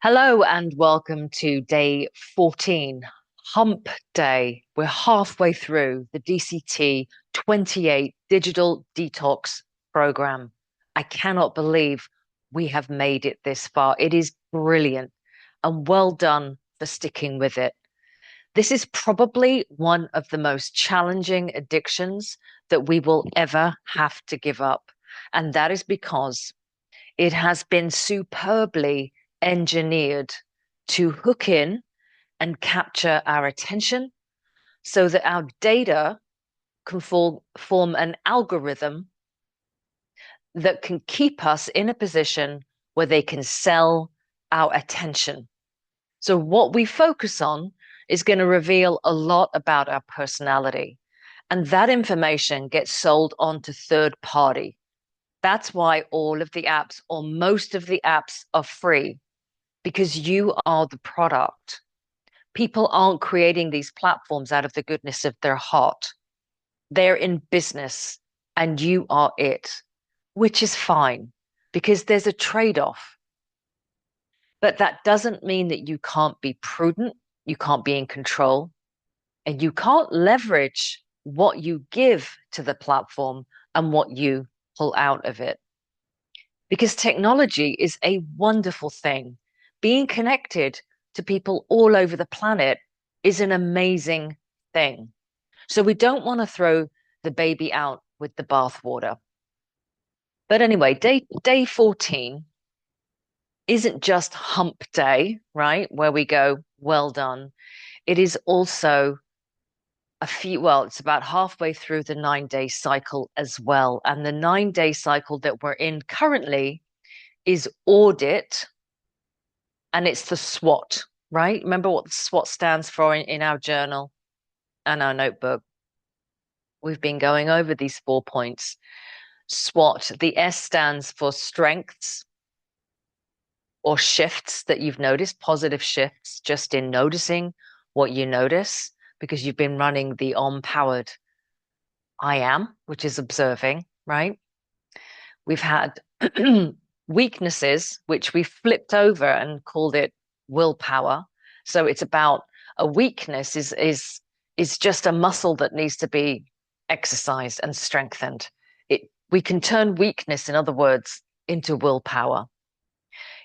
Hello and welcome to day 14, Hump Day. We're halfway through the DCT 28 Digital Detox Program. I cannot believe we have made it this far. It is brilliant and well done for sticking with it. This is probably one of the most challenging addictions that we will ever have to give up. And that is because it has been superbly engineered to hook in and capture our attention so that our data can form an algorithm that can keep us in a position where they can sell our attention. So, what we focus on is going to reveal a lot about our personality. And that information gets sold on to third party. That's why all of the apps or most of the apps are free because you are the product. People aren't creating these platforms out of the goodness of their heart. They're in business and you are it, which is fine because there's a trade-off. But that doesn't mean that you can't be prudent, you can't be in control, and you can't leverage what you give to the platform and what you pull out of it. Because technology is a wonderful thing. Being connected to people all over the planet is an amazing thing. So we don't want to throw the baby out with the bathwater. But anyway, day 14 isn't just hump day, right? Where we go, well done. It is also it's about halfway through the 9-day cycle as well. And the 9-day cycle that we're in currently is audit, and it's the SWOT, right? Remember what the SWOT stands for in our journal and our notebook. We've been going over these 4 points. SWOT, the S stands for strengths or shifts that you've noticed, positive shifts just in noticing what you notice because you've been running the on-powered I am, which is observing, right? We've had weaknesses, which we flipped over and called it willpower. So it's about a weakness is just a muscle that needs to be exercised and strengthened. We can turn weakness, in other words, into willpower.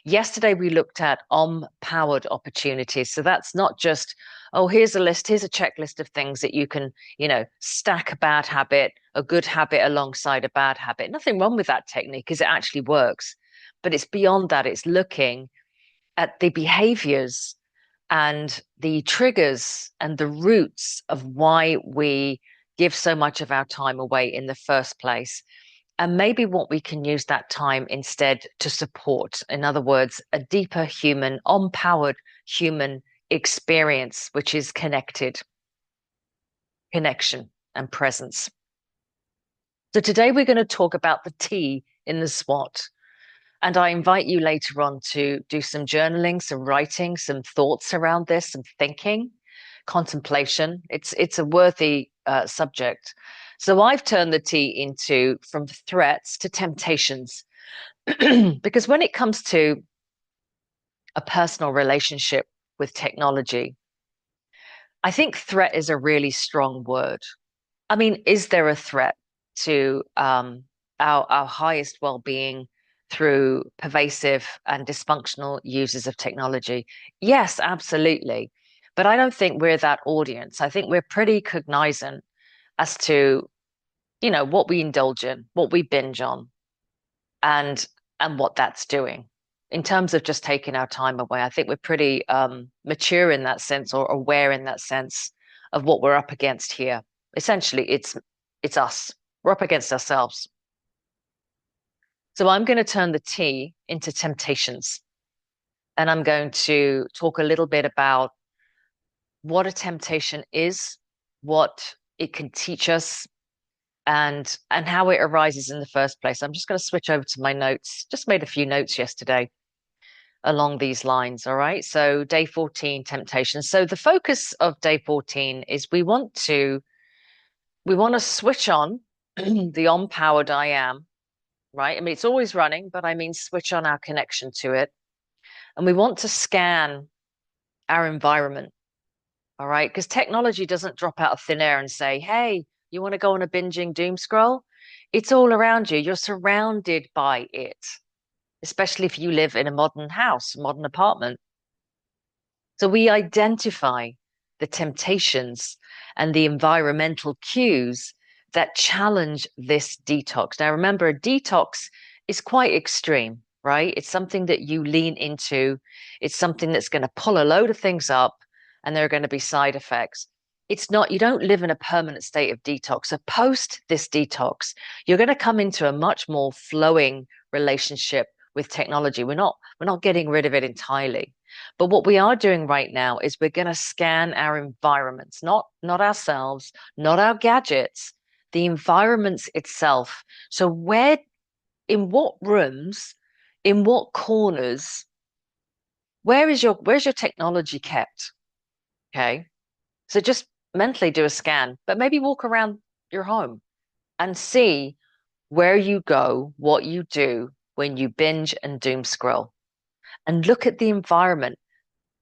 Yesterday we looked at powered opportunities. So that's not just, oh, here's a list, here's a checklist of things that you can, stack a bad habit, a good habit alongside a bad habit. Nothing wrong with that technique because it actually works. But it's beyond that. It's looking at the behaviors and the triggers and the roots of why we give so much of our time away in the first place. And maybe what we can use that time instead to support. In other words, a deeper human, empowered human experience, which is connected, connection, and presence. So today we're going to talk about the T in the SWOT. And I invite you later on to do some journaling, some writing, some thoughts around this, some thinking, contemplation. It's a worthy subject. So I've turned the T into from threats to temptations. Because when it comes to a personal relationship with technology, I think threat is a really strong word. I mean, is there a threat to our highest well-being through pervasive and dysfunctional uses of technology? Yes, absolutely. But I don't think we're that audience. I think we're pretty cognizant as to, what we indulge in, what we binge on, and what that's doing. In terms of just taking our time away, I think we're pretty mature in that sense or aware in that sense of what we're up against here. Essentially, it's us. We're up against ourselves. So I'm going to turn the T into temptations. And I'm going to talk a little bit about what a temptation is, what it can teach us, and how it arises in the first place. I'm just going to switch over to my notes. Just made a few notes yesterday along these lines. All right. So day 14, temptation. So the focus of day 14 is we want to switch on the on-powered I am, right? I mean, it's always running, but I mean, switch on our connection to it. And we want to scan our environment. All right. Because technology doesn't drop out of thin air and say, hey, you want to go on a binging doom scroll? It's all around you. You're surrounded by it, especially if you live in a modern house, modern apartment. So we identify the temptations and the environmental cues that challenge this detox. Now, remember, a detox is quite extreme, right? It's something that you lean into. It's something that's going to pull a load of things up and there are going to be side effects. It's not, you don't live in a permanent state of detox. So post this detox, you're going to come into a much more flowing relationship with technology. We're not getting rid of it entirely. But what we are doing right now is we're going to scan our environments, not ourselves, not our gadgets, the environments itself. So in what rooms, in what corners, where's your technology kept? Okay. So just mentally do a scan, but maybe walk around your home and see where you go, what you do when you binge and doom scroll, and look at the environment.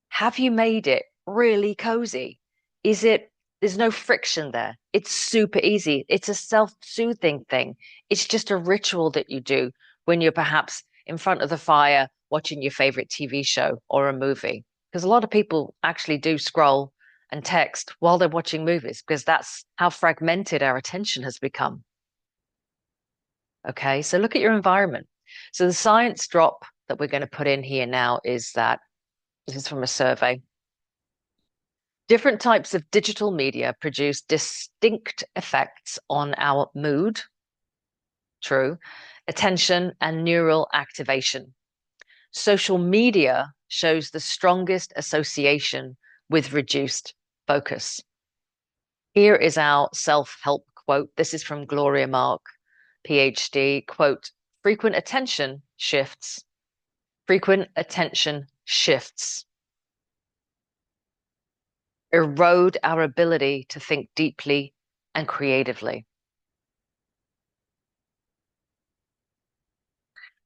Have you made it really cozy? Is it, there's no friction there. It's super easy. It's a self-soothing thing. It's just a ritual that you do when you're perhaps in front of the fire watching your favorite TV show or a movie. Because a lot of people actually do scroll and text while they're watching movies because that's how fragmented our attention has become. Okay, so look at your environment. So the science drop that we're going to put in here now is that this is from a survey. Different types of digital media produce distinct effects on our mood, true, attention, and neural activation. Social media shows the strongest association with reduced focus. Here is our self-help quote. This is from Gloria Mark, PhD, quote, frequent attention shifts erode our ability to think deeply and creatively.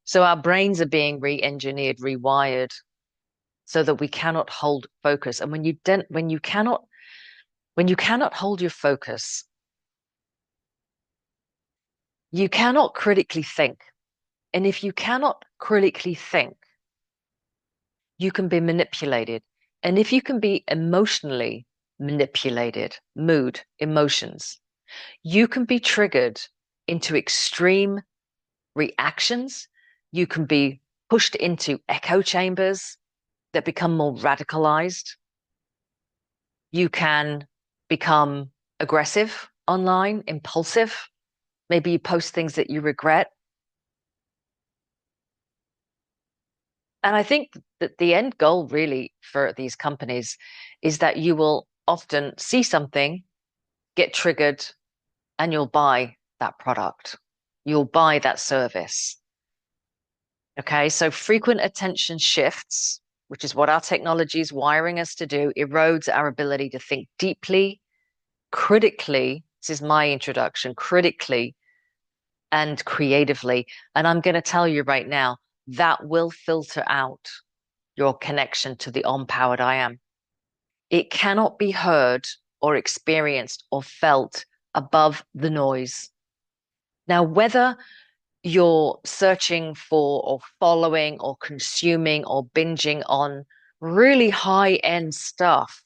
So our brains are being re-engineered, rewired, so that we cannot hold focus. And when you cannot hold your focus, you cannot critically think. And if you cannot critically think, you can be manipulated. And if you can be emotionally manipulated, mood, emotions, you can be triggered into extreme reactions. You can be pushed into echo chambers that become more radicalized. You can become aggressive online, impulsive. Maybe you post things that you regret. And I think that the end goal really for these companies is that you will often see something, get triggered, and you'll buy that product. You'll buy that service. Okay, so frequent attention shifts, which is what our technology is wiring us to do, erodes our ability to think deeply, critically. This is my introduction, critically and creatively. And I'm going to tell you right now, that will filter out your connection to the empowered I am. It cannot be heard or experienced or felt above the noise. Now, whether you're searching for or following or consuming or binging on really high end stuff,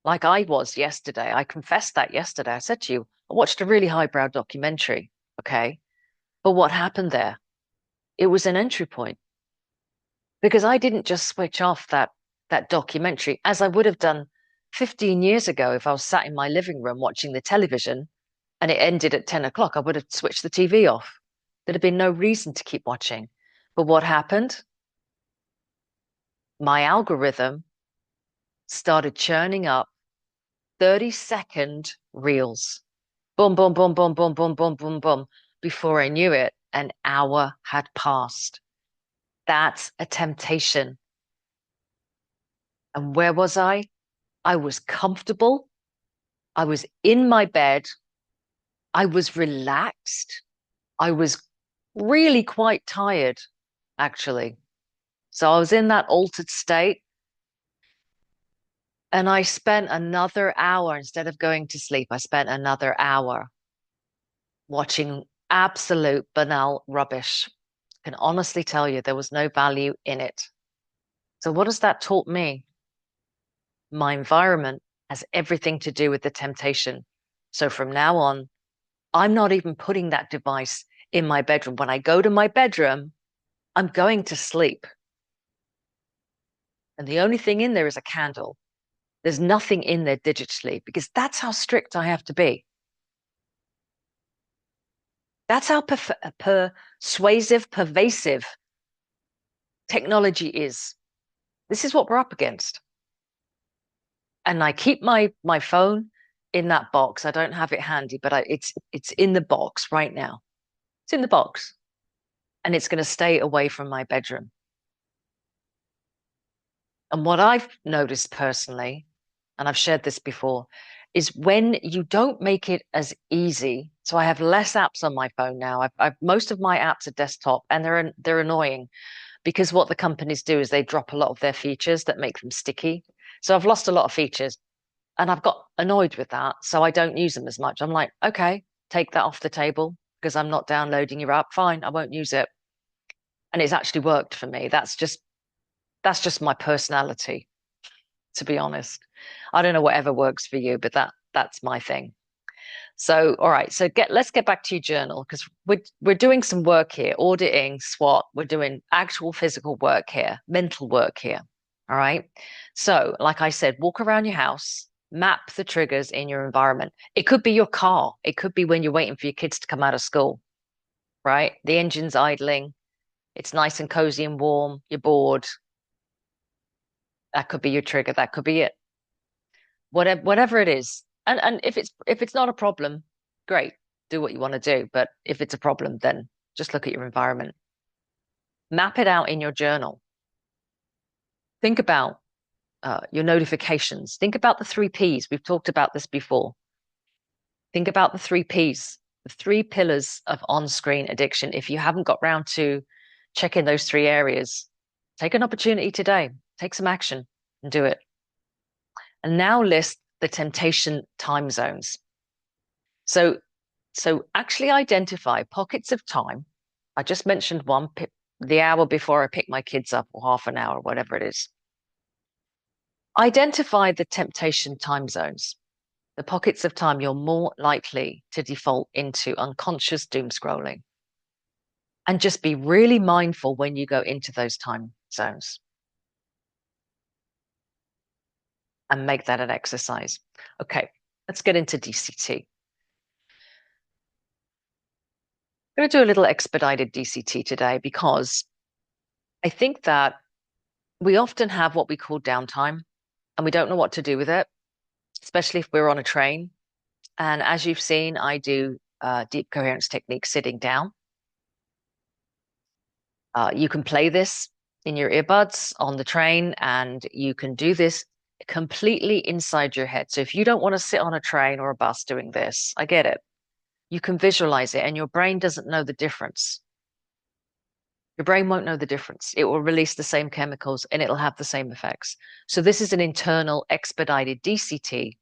like I was yesterday, I confessed that yesterday. I said to you, I watched a really highbrow documentary. Okay. But what happened there? It was an entry point because I didn't just switch off that documentary as I would have done 15 years ago if I was sat in my living room watching the television and it ended at 10 o'clock. I would have switched the TV off. There'd have been no reason to keep watching. But what happened? My algorithm started churning up 30-second reels. Boom, boom, boom, boom, boom, boom, boom, boom, boom. Before I knew it, an hour had passed. That's a temptation. And where was I? I was comfortable. I was in my bed. I was relaxed. I was really quite tired, actually. So I was in that altered state and I spent another hour instead of going to sleep. I spent another hour watching absolute banal rubbish. I can honestly tell you there was no value in it. So what has that taught me? My environment has everything to do with the temptation. So from now on, I'm not even putting that device in my bedroom. When I go to my bedroom, I'm going to sleep. And the only thing in there is a candle. There's nothing in there digitally because that's how strict I have to be. That's how persuasive, pervasive technology is. This is what we're up against. And I keep my phone in that box. I don't have it handy, but it's in the box right now. It's in the box, and it's going to stay away from my bedroom. And what I've noticed personally, and I've shared this before, is when you don't make it as easy. So I have less apps on my phone now. Most of my apps are desktop, and they're annoying because what the companies do is they drop a lot of their features that make them sticky. So I've lost a lot of features, and I've got annoyed with that. So I don't use them as much. I'm like, okay, take that off the table because I'm not downloading your app. Fine, I won't use it. And it's actually worked for me. That's just my personality, to be honest. I don't know whatever works for you, but that's my thing. So, all right. So let's get back to your journal because we're doing some work here, auditing, SWOT. We're doing actual physical work here, mental work here. All right. So, like I said, walk around your house, map the triggers in your environment. It could be your car. It could be when you're waiting for your kids to come out of school, right? The engine's idling. It's nice and cozy and warm. You're bored. That could be your trigger. That could be it. Whatever it is. And if it's not a problem, great. Do what you want to do. But if it's a problem, then just look at your environment. Map it out in your journal. Think about your notifications. Think about the three P's. We've talked about this before. Think about the three P's, the three pillars of on-screen addiction. If you haven't got round to checking those three areas, take an opportunity today. Take some action and do it. And now list the temptation time zones. So, so actually identify pockets of time. I just mentioned one, the hour before I pick my kids up, or half an hour, whatever it is. Identify the temptation time zones, the pockets of time you're more likely to default into unconscious doom scrolling. And just be really mindful when you go into those time zones and make that an exercise. Okay, let's get into DCT. I'm going to do a little expedited DCT today because I think that we often have what we call downtime and we don't know what to do with it, especially if we're on a train. And as you've seen, I do deep coherence technique sitting down. You can play this in your earbuds on the train, and you can do this completely inside your head. So if you don't want to sit on a train or a bus doing this, I get it. You can visualize it, and your brain doesn't know the difference. Your brain won't know the difference. It will release the same chemicals and it'll have the same effects. So this is an internal expedited DCT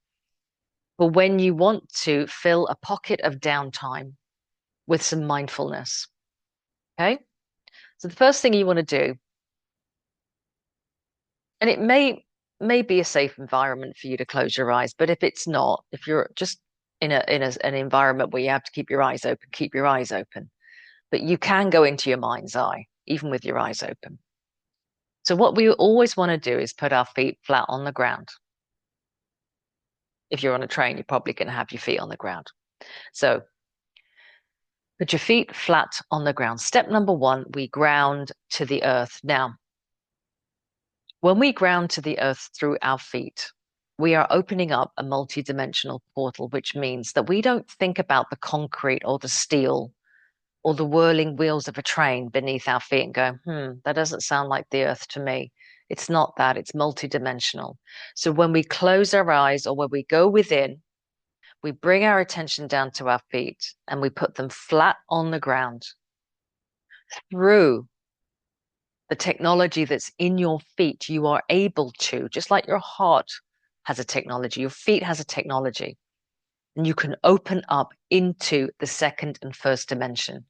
for when you want to fill a pocket of downtime with some mindfulness. Okay. So the first thing you want to do, and it may be a safe environment for you to close your eyes, but if it's not, if you're just in an environment where you have to keep your eyes open, keep your eyes open. But you can go into your mind's eye, even with your eyes open. So what we always want to do is put our feet flat on the ground. If you're on a train, you're probably going to have your feet on the ground. So put your feet flat on the ground. Step number one, we ground to the earth. Now, when we ground to the earth through our feet, we are opening up a multidimensional portal, which means that we don't think about the concrete or the steel or the whirling wheels of a train beneath our feet and go, that doesn't sound like the earth to me. It's not that, it's multidimensional. So when we close our eyes or when we go within, we bring our attention down to our feet and we put them flat on the ground through The technology that's in your feet, you are able to, just like your heart has a technology, your feet has a technology, and you can open up into the second and first dimension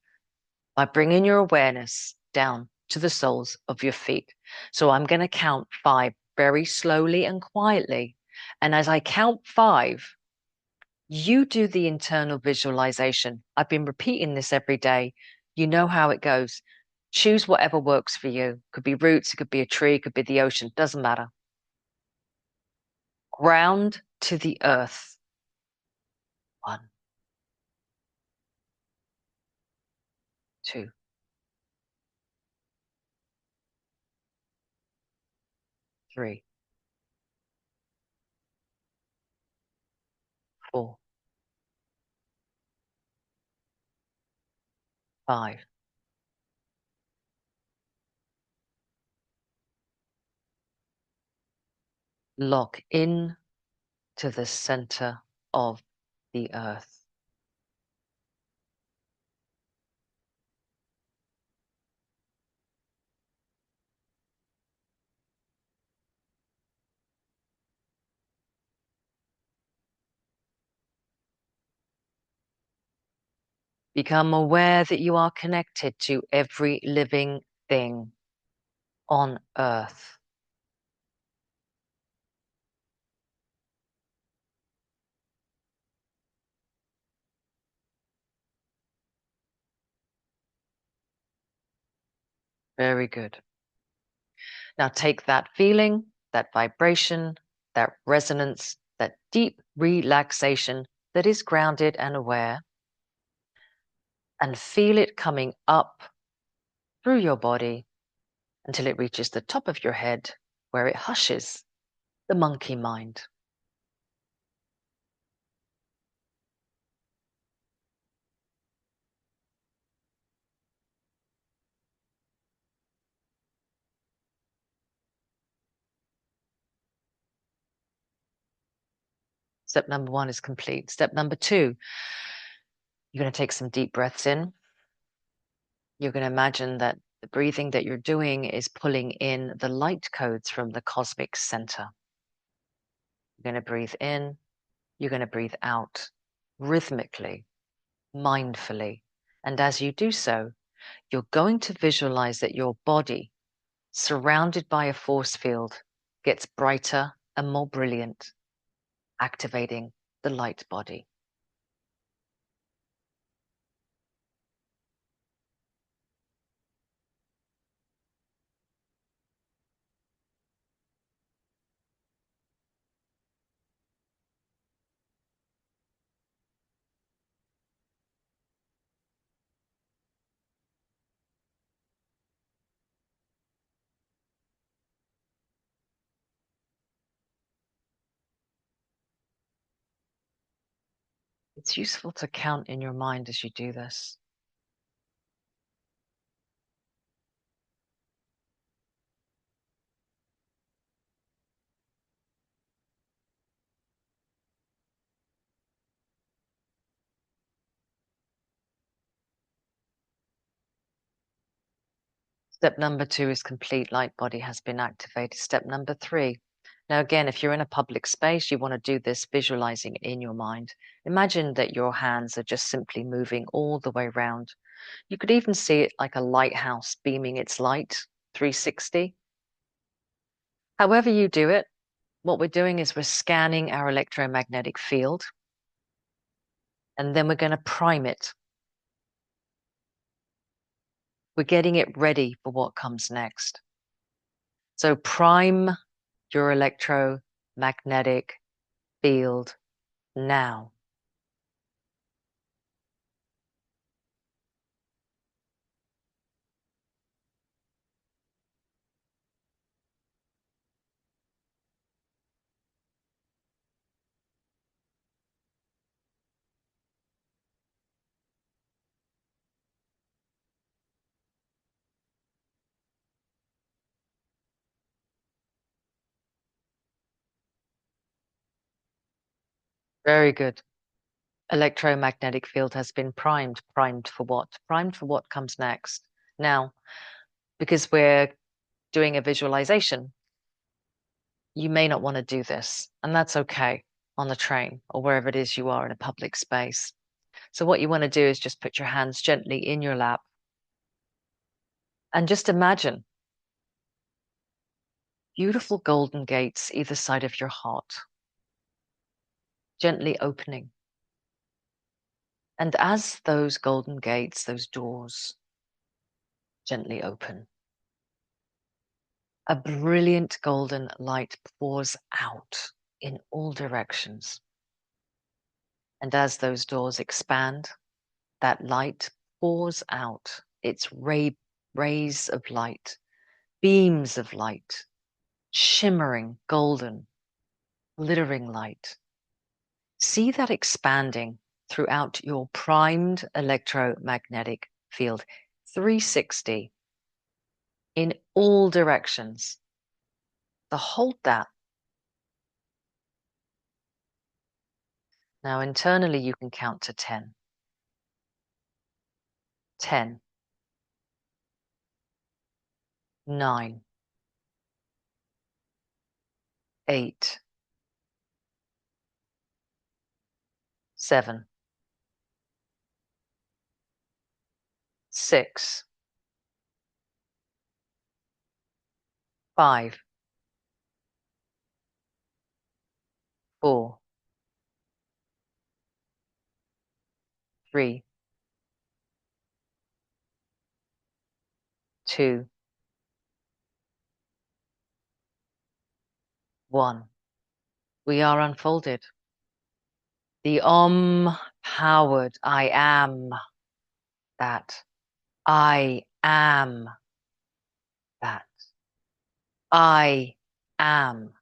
by bringing your awareness down to the soles of your feet. So I'm going to count 5 very slowly and quietly. And as I count 5, you do the internal visualization. I've been repeating this every day. You know how it goes. Choose whatever works for you. Could be roots, it could be a tree, it could be the ocean, doesn't matter. Ground to the earth. 1, 2, 3, 4, 5. Lock in to the center of the earth. Become aware that you are connected to every living thing on earth. Very good. Now take that feeling, that vibration, that resonance, that deep relaxation that is grounded and aware, and feel it coming up through your body until it reaches the top of your head, where it hushes the monkey mind. Step number 1 is complete. Step number 2, you're going to take some deep breaths in. You're going to imagine that the breathing that you're doing is pulling in the light codes from the cosmic center. You're going to breathe in, you're going to breathe out rhythmically, mindfully. And as you do so, you're going to visualize that your body, surrounded by a force field, gets brighter and more brilliant, activating the light body. It's useful to count in your mind as you do this. Step number 2 is complete. Light body has been activated. Step number 3. Now, again, if you're in a public space, you want to do this visualizing in your mind. Imagine that your hands are just simply moving all the way around. You could even see it like a lighthouse beaming its light 360. However you do it, what we're doing is we're scanning our electromagnetic field, and then we're going to prime it. We're getting it ready for what comes next. So prime your electromagnetic field now. Very good. Electromagnetic field has been primed. Primed for what? Primed for what comes next. Now, because we're doing a visualization, you may not want to do this, and that's okay on the train or wherever it is you are in a public space. So what you want to do is just put your hands gently in your lap and just imagine beautiful golden gates either side of your heart, gently opening. And as those golden gates, those doors gently open, a brilliant golden light pours out in all directions. And as those doors expand, that light pours out its rays of light, beams of light, shimmering, golden, glittering light. See that expanding throughout your primed electromagnetic field, 360 in all directions. So hold that. Now internally you can count to 10. 10, 9, 8, 7, 6, 5, 4, 3, 2, 1. We are unfolded. The powered I am that. I am that. I am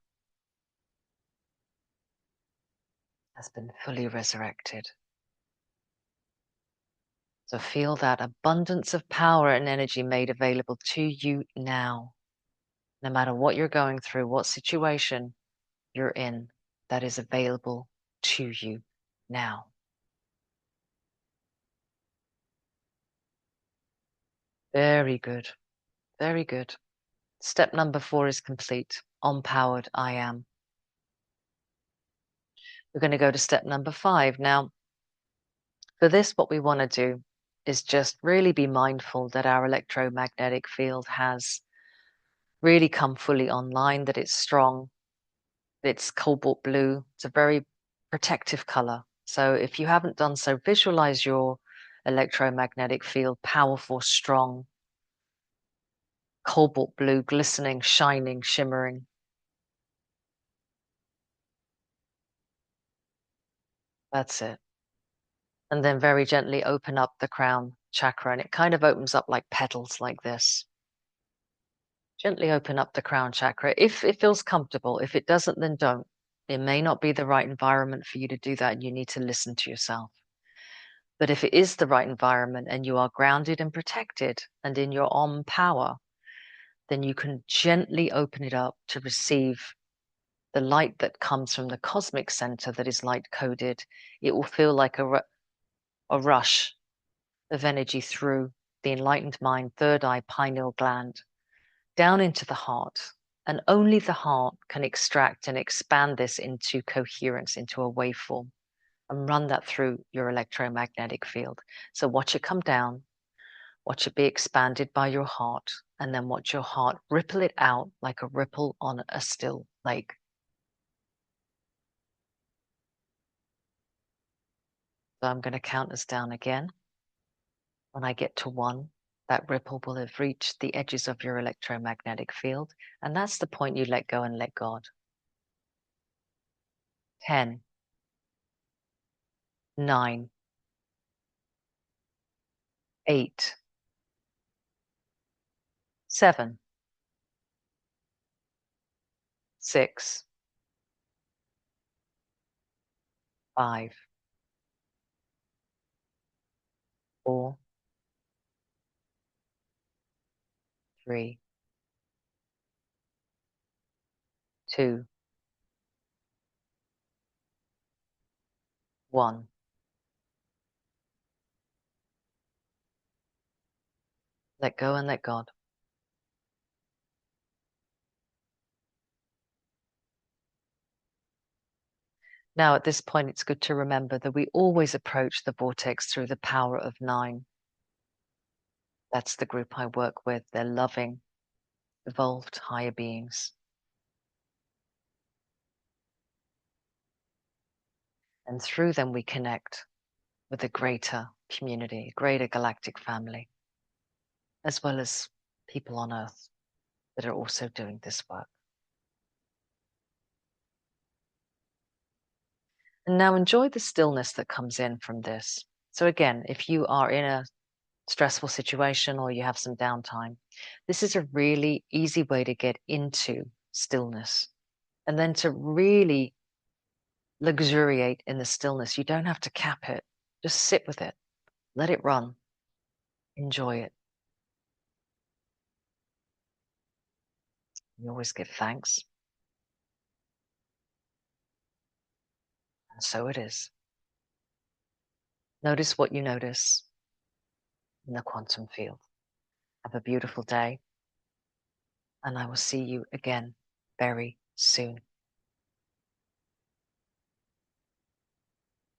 has been fully resurrected. So feel that abundance of power and energy made available to you now. No matter what you're going through, what situation you're in, that is available to you now. Very good. Very good. Step number 4 is complete. Empowered I am. We're going to go to step number 5. Now, for this, what we want to do is just really be mindful that our electromagnetic field has really come fully online, that it's strong, that it's cobalt blue. It's a very protective color. So if you haven't done so, visualize your electromagnetic field, powerful, strong, cobalt blue, glistening, shining, shimmering. That's it. And then very gently open up the crown chakra, and it kind of opens up like petals like this. Gently open up the crown chakra if it feels comfortable. If it doesn't, then don't. It may not be the right environment for you to do that, and you need to listen to yourself. But if it is the right environment and you are grounded and protected and in your power, then you can gently open it up to receive the light that comes from the cosmic center that is light coded. It will feel like a rush of energy through the enlightened mind, third eye, pineal gland, down into the heart. And only the heart can extract and expand this into coherence, into a waveform, and run that through your electromagnetic field. So watch it come down, watch it be expanded by your heart, and then watch your heart ripple it out like a ripple on a still lake. So I'm going to count us down again. When I get to 1, that ripple will have reached the edges of your electromagnetic field, and that's the point you let go and let God. 10, 9, 8, 7, 6, 5, 4, 3, 2, 1. Let go and let God. Now, at this point, it's good to remember that we always approach the vortex through the power of 9. That's the group I work with. They're loving, evolved, higher beings. And through them, we connect with a greater community, a greater galactic family, as well as people on Earth that are also doing this work. And now enjoy the stillness that comes in from this. So again, if you are in a stressful situation or you have some downtime, this is a really easy way to get into stillness and then to really luxuriate in the stillness. You don't have to cap it. Just sit with it. Let it run. Enjoy it. You always give thanks. And so it is. Notice what you notice in the quantum field. Have a beautiful day, and I will see you again very soon.